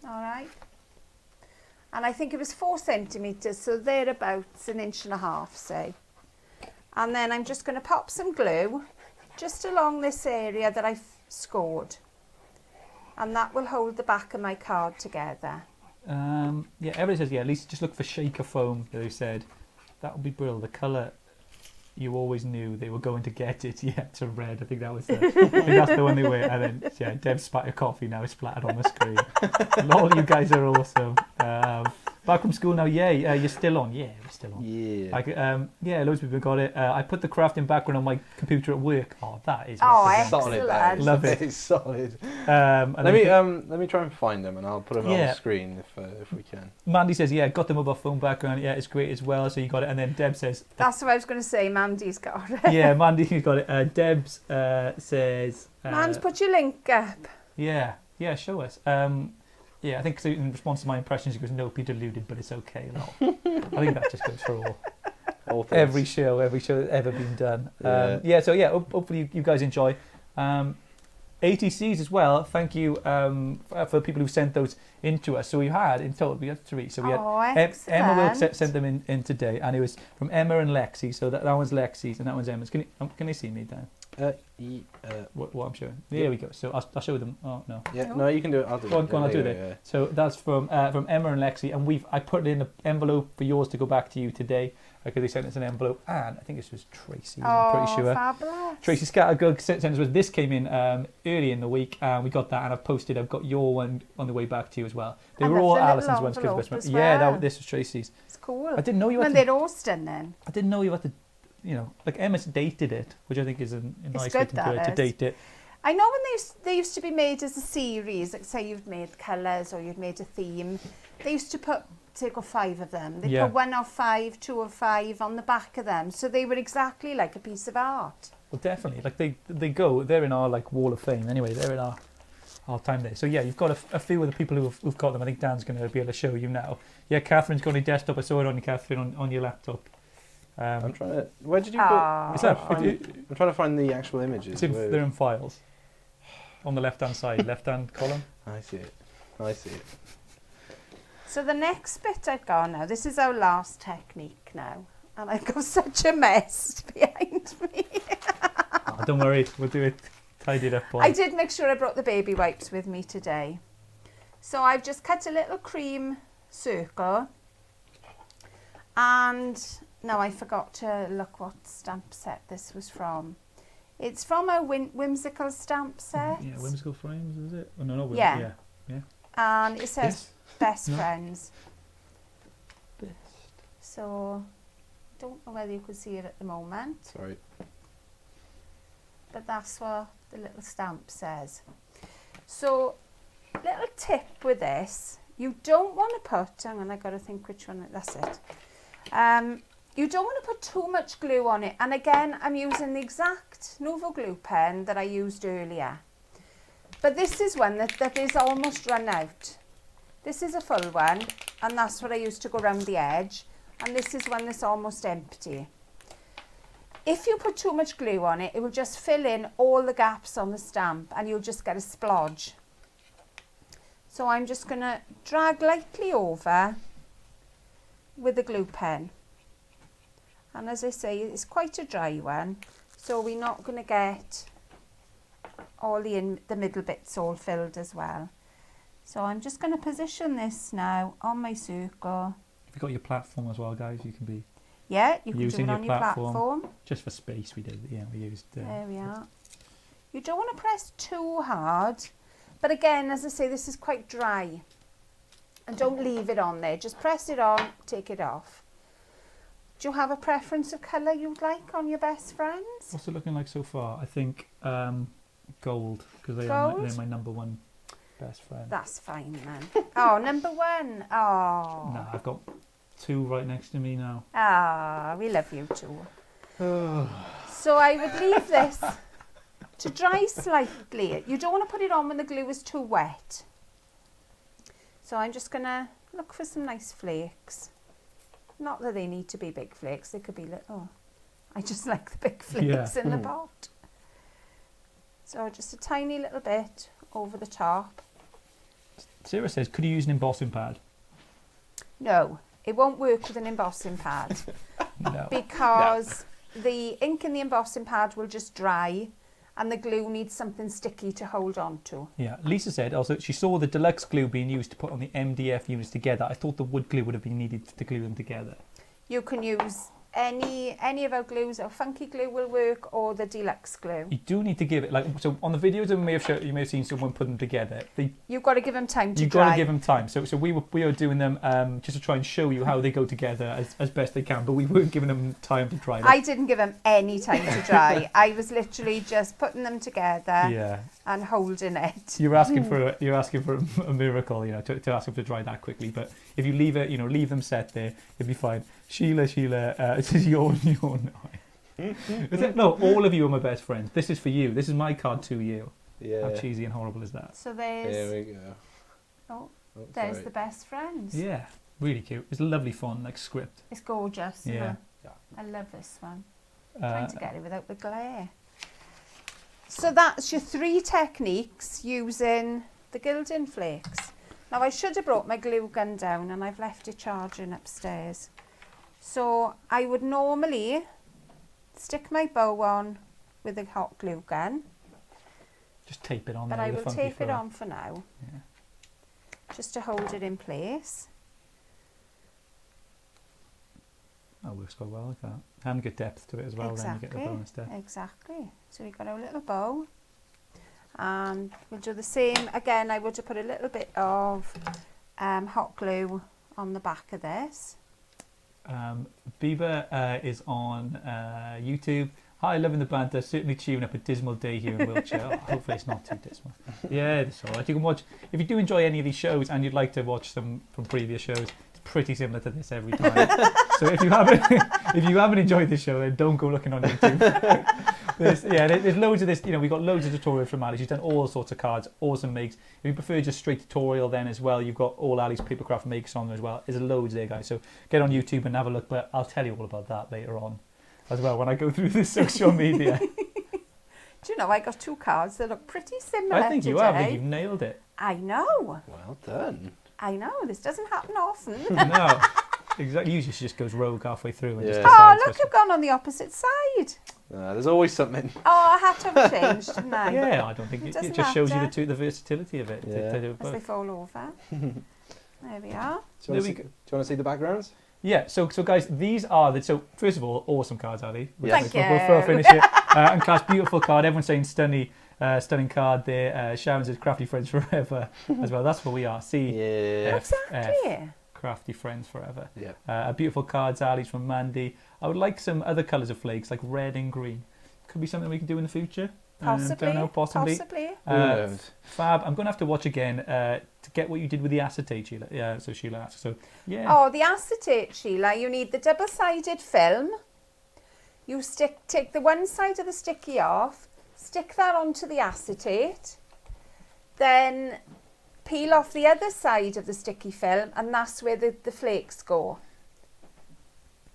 All right. And I think it was 4 centimetres, so thereabouts 1.5 inches, say. And then I'm just going to pop some glue just along this area that I've scored. And that will hold the back of my card together. Everybody says, at least just look for shaker foam, they said. That would be brilliant. The colour, you always knew they were going to get it. Yeah, to red. I think that was I think that's the one they were. And then, Deb spat her coffee, now it's splattered on the screen. Lol, you guys are awesome. Back from school now, you're still on. Yeah, we're still on. Yeah. Loads of people got it. I put the crafting background on my computer at work. Oh, that is excellent. Love it. It's solid. Let me try and find them, and I'll put them on the screen if we can. Mandy says, got the mobile phone background. Yeah, it's great as well. So you got it. And then Deb says, that's what I was going to say. Mandy's got it. Yeah, Mandy's got it. Deb's says, Man's put your link up. Yeah, show us. I think in response to my impressions, he goes, no, be deluded, but it's okay. I think that just goes for all every show that's ever been done. Hopefully you guys enjoy. ATCs as well, thank you for people who sent those in to us. So we had 3. So we had Emma Wilkes sent them in today, and it was from Emma and Lexi. So that one's Lexi's and that one's Emma's. Can they see me, Dan? What I'm showing. There we go. So I'll show them. Oh no. Yeah, no, you can do it. I'll do Go it. on, go on, I'll do that. Yeah. So that's from Emma and Lexi, and I put it in an envelope for yours to go back to you today because they sent us an envelope, and I think this was Tracy. I'm pretty sure. Fabulous. Tracy Scattergood sent us this came in early in the week, and we got that, and I've posted. I've got your one on the way back to you as well. They were all Alison's ones. This was Tracy's. It's cool. I didn't know you. They're all stunning. I didn't know you had to. Like Emma's dated it, which I think is a nice way to date it. I know when they used to be made as a series, like say you'd made colours or you'd made a theme, they used to take off 5 of them. They put 1 of 5, 2 of 5 on the back of them, so they were exactly like a piece of art. Well, definitely. Like they're in our like wall of fame. Anyway, they're in our time there. So yeah, you've got a few of the people who've got them. I think Dan's going to be able to show you now. Yeah, Catherine's got on your desktop. I saw it on your Catherine on your laptop. I'm trying to. Where did you put? I'm trying to find the actual images. They're in files. On the left-hand side, left-hand column. I see it. So the next bit I've got now, this is our last technique now. And I've got such a mess behind me. Don't worry, we'll do it. Tidy it up. Boy. I did make sure I brought the baby wipes with me today. So I've just cut a little cream circle. And now I forgot to look what stamp set this was from. It's from a whimsical stamp set. Yeah, whimsical frames, is it? Oh, no, yeah. And it says best friends. Best. So, don't know whether you could see it at the moment. Sorry. But that's what the little stamp says. So, little tip with this, you don't want to put, hang on, I got to think which one, that's it. You don't want to put too much glue on it. And again, I'm using the exact Nuvo glue pen that I used earlier. But this is one that is almost run out. This is a full one, and that's what I used to go around the edge. And this is one that's almost empty. If you put too much glue on it, it will just fill in all the gaps on the stamp, and you'll just get a splodge. So I'm just going to drag lightly over with the glue pen. And as I say, it's quite a dry one, so we're not going to get all the middle bits all filled as well. So I'm just going to position this now on my circle. You've got your platform as well, guys. You can be you can using do it on your platform. Just for space, we used. There we are. You don't want to press too hard, but again, as I say, this is quite dry. And don't leave it on there. Just press it on, take it off. Do you have a preference of colour you'd like on your best friends? What's it looking like so far? I think gold, because they're my number 1 best friend. That's fine then. Oh, number 1. Oh. No, I've got 2 right next to me now. Ah, we love you too. So I would leave this to dry slightly. You don't want to put it on when the glue is too wet. So I'm just going to look for some nice flakes. Not that they need to be big flakes, they could be little. I just like the big flakes in the pot. So just a tiny little bit over the top. Sarah says, could you use an embossing pad? No, it won't work with an embossing pad. No. Because the ink in the embossing pad will just dry and the glue needs something sticky to hold on to. Yeah, Lisa said also she saw the deluxe glue being used to put on the MDF units together. I thought the wood glue would have been needed to glue them together. You can use any of our glues, or funky glue will work, or the deluxe glue. You do need to give it, so on the videos you may have seen someone put them together. You've got to give them time to dry. You've got to give them time. So we were doing them just to try and show you how they go together as best they can, but we weren't giving them time to dry them. I didn't give them any time to dry. I was literally just putting them together and holding it. You're asking for a miracle, to ask them to dry that quickly. But if you leave it, leave them set there, it'll be fine. Sheila, this is your no, all of you are my best friends. This is for you. This is my card to you. Yeah. How cheesy and horrible is that? So there we go. There's the best friends. Yeah, really cute. It's a lovely font, like script. It's gorgeous. Yeah. I love this one. I'm trying to get it without the glare. So that's your 3 techniques using the Gilding Flakes. Now I should have brought my glue gun down and I've left it charging upstairs. So I would normally stick my bow on with a hot glue gun. Just tape it on But there I with a will funky tape it flower. on for now, Yeah. just to hold it in place. That works quite well like that. And get depth to it as well, then you get the bonus depth. Exactly. So we've got our little bow. And we'll do the same. Again, I would have put a little bit of hot glue on the back of this. Beaver is on YouTube. Hi, loving the banter. Certainly cheering up a dismal day here in Wiltshire. Oh, hopefully it's not too dismal. Yeah, it's all right. You can watch, if you do enjoy any of these shows and you'd like to watch them from previous shows, it's pretty similar to this every time. So if you haven't enjoyed this show, then don't go looking on YouTube. There's loads of this. You know, we've got loads of tutorials from Ali. She's done all sorts of cards, awesome makes. If you prefer just straight tutorial, then as well, you've got all Ali's papercraft makes on there as well. There's loads there, guys. So get on YouTube and have a look. But I'll tell you all about that later on, as well, when I go through this social media. Do you know, I got 2 cards that look pretty similar I think today. you have. I think you've nailed it. I know. Well done. I know. This doesn't happen often. No, exactly. Usually she just goes rogue halfway through and just Yeah. Oh, decides. look, I've gone on the opposite side. There's always something. Oh, I had to have changed, didn't I? Yeah, I don't think It it doesn't just shows you matter. the versatility of it. Yeah. To do As both. they fall over. There we are. Do you want to see the backgrounds? Yeah, so guys, these are so first of all, awesome cards, Ali. Thank We'll you. finish it. And class, beautiful card. Everyone's saying stunning card there. Sharon says crafty friends forever as well. That's what we are. Yeah. Exactly. Crafty friends forever. Yeah. A beautiful cards, Ali's from Mandy. I would like some other colours of flakes, like red and green. Could be something we can do in the future. Possibly. Don't know, possibly. Who Fab, I'm going to have to watch again to get what you did with the acetate, Sheila. Yeah, so Sheila asked. So, yeah. Oh, the acetate, Sheila. You need the double-sided film. You take the one side of the sticky off, stick that onto the acetate, then peel off the other side of the sticky film, and that's where the flakes go.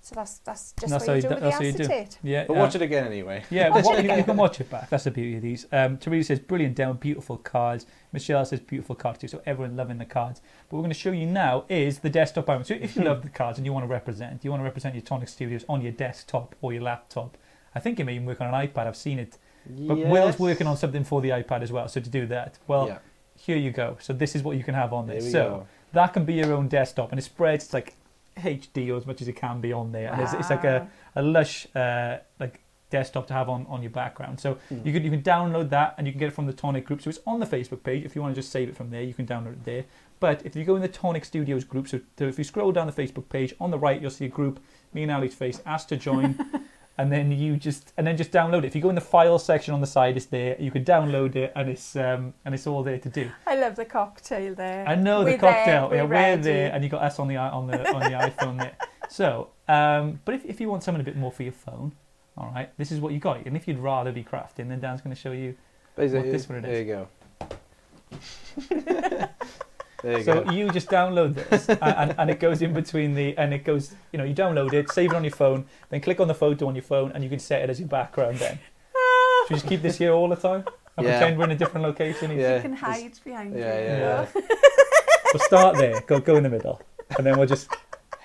So that's just what you do with the acetate. Yeah, But watch it again anyway. Yeah, you can watch it back. That's the beauty of these. Teresa says, brilliant demo, beautiful cards. Michelle says, beautiful cards too. So everyone loving the cards. But what we're going to show you now is the desktop item. So if you love the cards and you want to represent your Tonic Studios on your desktop or your laptop. I think it may even work on an iPad. I've seen it. But Yes. Will's working on something for the iPad as well. So to do that, well, Yeah. here you go. So this is what you can have on There this. we So go. that can be your own desktop, and it spreads. It's like HD or as much as it can be on there, and it's like a lush like desktop to have on your background. So you can download that, and you can get it from the Tonic group. So it's on the Facebook page. If you want to just save it from there, you can download it there. But if you go in the Tonic Studios group, so if you scroll down the Facebook page, on the right you'll see a group, me and Ali's face, ask to join. And then just download it. If you go in the file section on the side, it's there. You can download it, and it's all there to do. I love the cocktail there. I know the We're cocktail. there, Yeah, we're we're ready. there, and you got us on the iPhone there. So, but if you want something a bit more for your phone, all right, this is what you got. And if you'd rather be crafting, then Dan's going to show you Basically, what this one it there is. you go. There you So go. you just download this, and it goes in between and it goes, you download it, save it on your phone, then click on the photo on your phone, and you can set it as your background then. Should we just keep this here all the time? And Yeah. pretend we're in a different location? Yeah. You can hide behind you. Yeah. We'll start there, go in the middle, and then we'll just,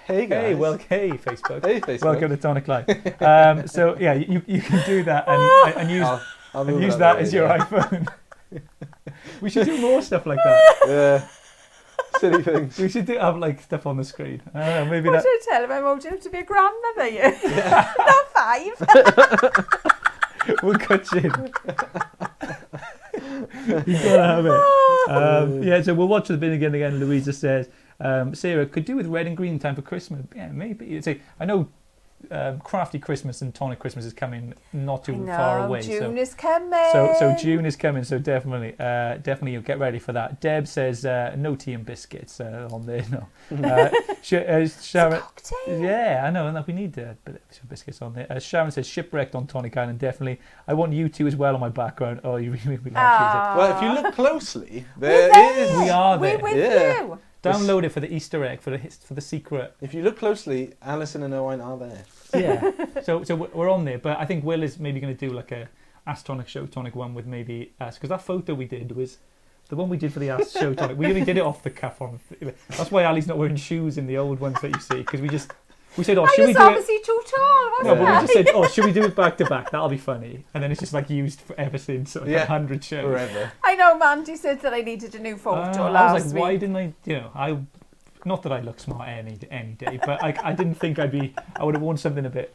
Hey guys. hey Facebook. Hey Facebook. Welcome to Tonic Live. So yeah, you can do that and use I'll move use it that out of as the your way, iPhone. We should do more stuff like that. Yeah. Silly things. We should have like stuff on the screen. I don't know, maybe What that. do you tell him? I'm old enough to be a grandmother, you. Not 5. We'll cut you in. You've got to have it. Yeah, so we'll watch the bin again. Louisa says, Sarah, could do with red and green time for Christmas. Yeah, maybe. You'd say, I know Crafty Christmas and Tonic Christmas is coming not too far away. June is coming. So June is coming, so definitely you'll get ready for that. Deb says no tea and biscuits on there. No, Sharon. Cocktail. Yeah, I know, and we need a bit of biscuits on there. Sharon says shipwrecked on Tonic Island. Definitely, I want you two as well on my background. Oh, you really like it. Well, if you look closely, there is. We are there. We're with Yeah. you. Download it for the Easter egg, for the secret. If you look closely, Alison and Owen are there. Yeah. So we're on there, but I think Will is maybe going to do like a Ask Tonic Show Tonic one with maybe us, because that photo we did was the one we did for the Ask Show Tonic. We only did it off the cuff on. That's why Ali's not wearing shoes in the old ones that you see, because we just We said, oh, I should we was do it? obviously too tall, No, wasn't but I? we just said, oh, should we do it back to back? That'll be funny. And then it's just like used for ever since, like 100 shows. Forever. I know Mandy said that I needed a new photo I last was like, week. why didn't I, not that I look smart any day, but I didn't think I would have worn something a bit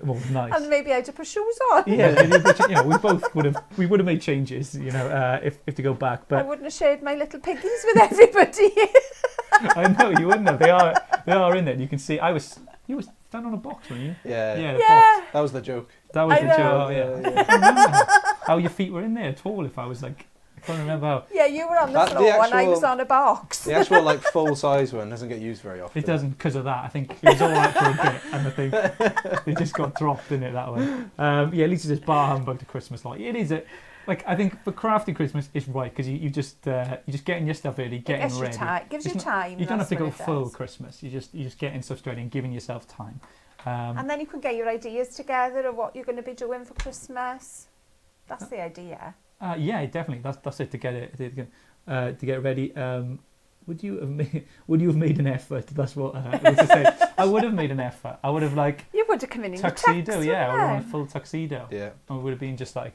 more nice. And maybe I had to put shoes on. Yeah, maybe, but, we both would have made changes, if to go back. I But wouldn't have shared my little piggies with everybody. I know you wouldn't have. They are in there. And you can see. You were standing on a box, weren't you? Yeah. the Yeah. box. That was the joke. That was I the know. joke. Yeah. I don't remember how your feet were in there at all. If I was like, I can't remember how. Yeah, you were on the The floor and I actual- was on a box. The actual like full size one doesn't get used very often. It doesn't because of that. I think it was all right for a bit, and I think it just got dropped in it that one. At least it's bar humbug to Christmas. Like it is I think for crafty Christmas, it's right because you just getting your stuff ready, getting Gives you ready. time. Gives you It's not- time. You don't have that's to go what it full does. Christmas. You just getting stuff straight and giving yourself time. And then you can get your ideas together of what you're going to be doing for Christmas. That's the idea. Yeah, definitely. That's it to get it ready. Would you have made an effort? That's what I was to say. I would have made an effort. I would have You would have come in your tuxedo. tux, Yeah, I would have worn a wouldn't full tuxedo. Yeah. And it would have been just I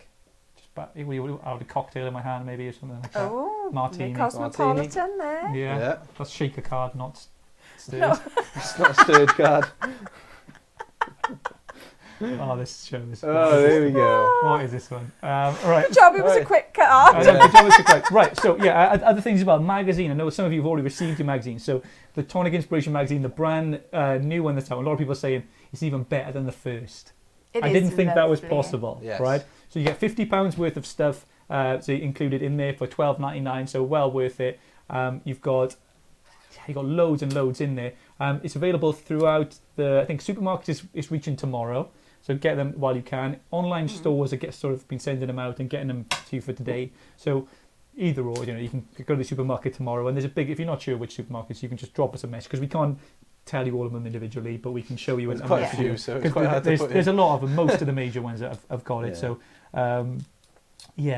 would have a cocktail in my hand maybe or something like you? that. Oh, Martini. cosmopolitan there. Yeah. That's shaker card, not stirred. No. It's not a stirred card. Oh, this show is. Oh, there we go. What is this one? Right. Good job, it was a Right. quick card. Right, so yeah, other things as well. Magazine. I know some of you have already received your magazine. So the Tonic Inspiration magazine, the brand new one that's out. A lot of people are saying it's even better than the first. It I is didn't think that was lovely. possible. Yes. Right. So you get £50 worth of stuff, so included in there for $12.99. So well worth it. You've got loads and loads in there. It's available throughout I think supermarkets is reaching tomorrow. So get them while you can. Online stores have sort of been sending them out and getting them to you for today. So either or, you can go to the supermarket tomorrow. And there's if you're not sure which supermarkets, you can just drop us a message because we can't tell you all of them individually, but we can show you. There's and quite a message few, you. so it's 'Cause quite hard to put there's in. a lot of them. Most of the major ones that have got it. Yeah. So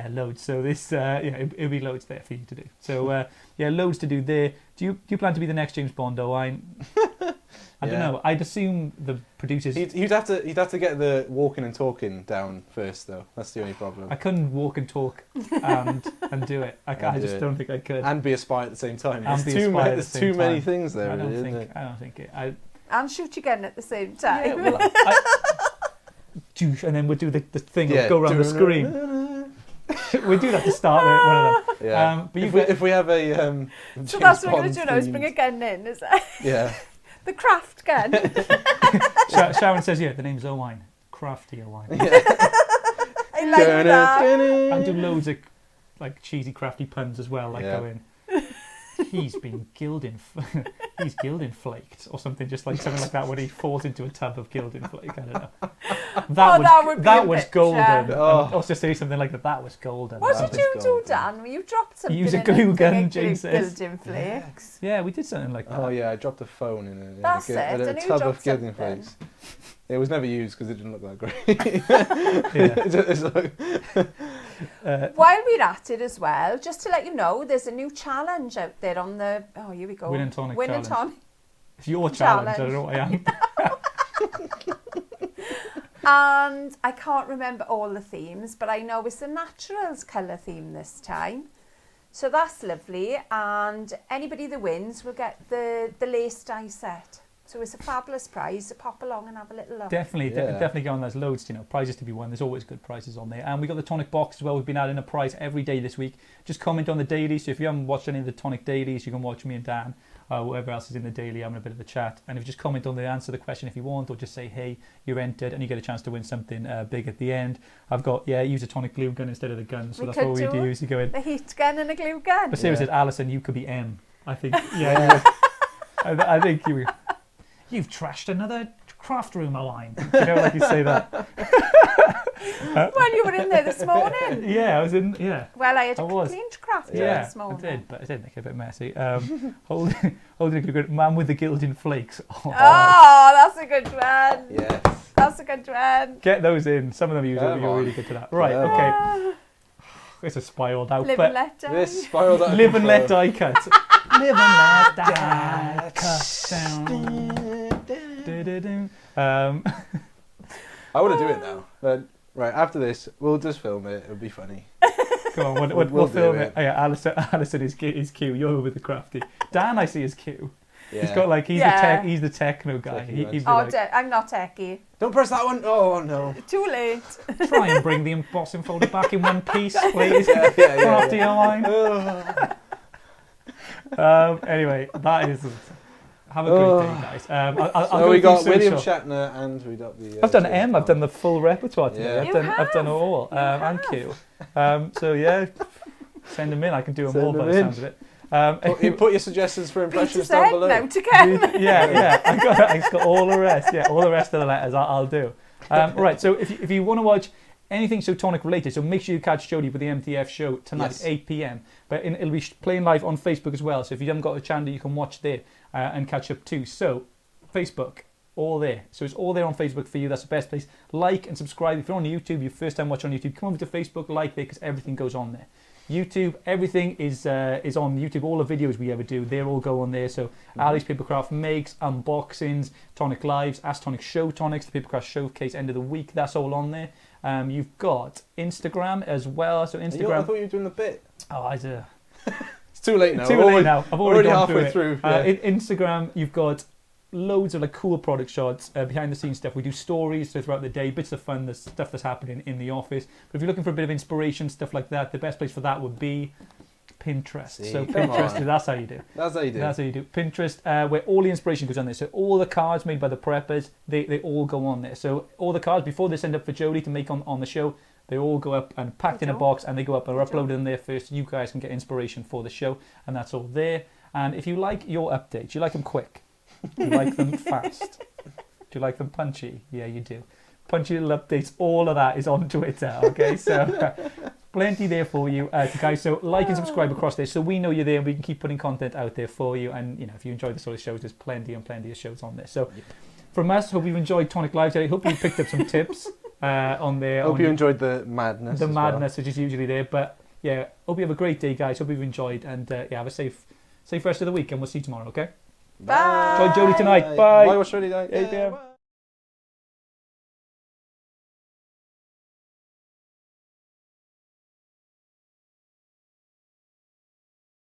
loads. So this it'll be loads there for you to do. So loads to do there. Do you plan to be the next James Bond, Owain? I don't Yeah. know. I'd assume the producers. He'd have to get the walking and talking down first, though. That's the only problem. I couldn't walk and talk and do it. I And do just it. don't think I could. And be a spy at the same time. And There's be a too, spy at the there's same too many time. things there, I really, don't isn't think. it? I don't think it. And shoot again at the same time. Yeah, well, and then we'll do the thing. Yeah, We'll go around the screen. We'll do that to start one of them. Yeah. But if we have a So James that's what we're going Bond to do now, is bring a themed- gun in, is it? Yeah. The craft gun. Sharon says, yeah, the name's Owain. Crafty Owain. I like that. I do loads of cheesy, crafty puns as well, Yeah. going. He's been gilding flaked or something, just like something like that when he falls into a tub of gilding flake. I don't know. That would be a was picture. golden. Oh. I'll just say something like that. That was golden. What That did was you do, golden. Dan? Well, you dropped something Use a in glue it, gun, like Jane says. Gilding Flakes. Yeah, we did something like that. Oh yeah, I dropped a phone in That's a it, and who tub dropped of Gilding something? Flakes. It was never used because it didn't look that great. Yeah. It's like, While we're at it as well, just to let you know, there's a new challenge out there on the... Oh, here we go. Win and Tonic Win and challenge. Tonic. It's your challenge. I don't know what I am. And I can't remember all the themes, but I know it's the naturals colour theme this time. So that's lovely. And anybody that wins will get the lace die set. So it's a fabulous prize. So pop along and have a little look. Definitely go on. There's loads, prizes to be won. There's always good prizes on there. And we got the Tonic box as well. We've been adding a prize every day this week. Just comment on the daily. So if you haven't watched any of the Tonic dailies, you can watch me and Dan, whoever else is in the daily, having a bit of a chat. And if you just comment on the answer to the question if you want, or just say, hey, you're entered, and you get a chance to win something big at the end. I've got, use a Tonic glue gun instead of the gun. So We that's could what we do do. it. Is you go in. The heat gun and a glue gun. But seriously, Yeah. Alison, you could be M. I think, I think you've trashed another craft room line. Like you say that. Well, you were in there this morning. Yeah, I was in, yeah. Well, I had I a was. clean craft Yeah, this morning. I did make it a bit messy. Holding a good man with the Gilding Flakes. Oh, Oh, that's a good one. yes. That's a good one. get those in. Some of them you're Come on. really good to that. Right, Come okay. Ah, It's a spiraled out, live but and let die. This spiraled out of live and let control. die cut. Live and let die cut down. I want to do it now. But right after this, we'll just film it. It'll be funny. Go on, we'll We'll film do it. it. Oh, yeah, Alison is Q. You're with the crafty. Dan, I see, is Q. Yeah. He's got like he's the techno guy. Techie He'd be Oh, like, I'm not techie. Don't press that one. Oh no. Too late. try and bring the embossing folder back in one piece, please. Yeah. Crafty line. Oh. Anyway, that is. Have a great day, guys. I'll So go we through got social. William Shatner and we got the. I've done M. I've done the full repertoire today. Yeah. I've done it all. And Q. So yeah, send them in. I can do them Send all by them the in. sounds of it. Put your suggestions for Peter impressions said down below. no to Ken. Yeah. I've got all the rest. Yeah, all the rest of the letters I'll do. Right. So if you want to watch anything so Tonic related, so make sure you catch Jodie for the MTF show tonight Yes. at 8 p.m. But it'll be playing live on Facebook as well. So if you haven't got a channel, you can watch there and catch up too. So Facebook, all there. So it's all there on Facebook for you. That's the best place. Like and subscribe. If you're on YouTube, your first time watching on YouTube, come over to Facebook, like there, because everything goes on there. YouTube, everything is on YouTube. All the videos we ever do, they all go on there. So Ali's Papercraft makes, unboxings, Tonic Lives, Ask Tonic Show Tonics, the Papercraft Showcase end of the week. That's all on there. You've got Instagram as well. So I Instagram. thought you were doing the bit. Oh, I do. It's too late now. Too late now. I've already gone halfway through. through. Yeah. In Instagram, you've got loads of like cool product shots, behind the scenes stuff. We do stories so throughout the day, bits of fun, the stuff that's happening in the office. But if you're looking for a bit of inspiration, stuff like that, the best place for that would be Pinterest. See, So come Pinterest, on. that's how you do. That's how you do. That's how you do. Pinterest, where all the inspiration goes on there. So all the cards made by the preppers, they all go on there. So all the cards, before they send up for Jodie to make on the show, they all go up and packed in a box, and they go up and are uploaded in there first. You guys can get inspiration for the show, and that's all there. And if you like your updates, you like them quick. Do you like them fast? Do you like them punchy? Yeah, you do. Punchy little updates, all of that is on Twitter, okay? So plenty there for you guys. So like and subscribe across there so we know you're there and we can keep putting content out there for you. And, you know, if you enjoy the sort of shows, there's plenty and plenty of shows on there. So from us, hope you've enjoyed Tonic Live today. Hope you picked up some tips on there. Hope you enjoyed the madness. The as madness, which is usually there. But, yeah, hope you have a great day, guys. Hope you've enjoyed. And, yeah, have a safe rest of the week. And we'll see you tomorrow, okay? Well. Bye. Join Jodie tonight. Bye. Bye, Australia. 8 p.m. Bye.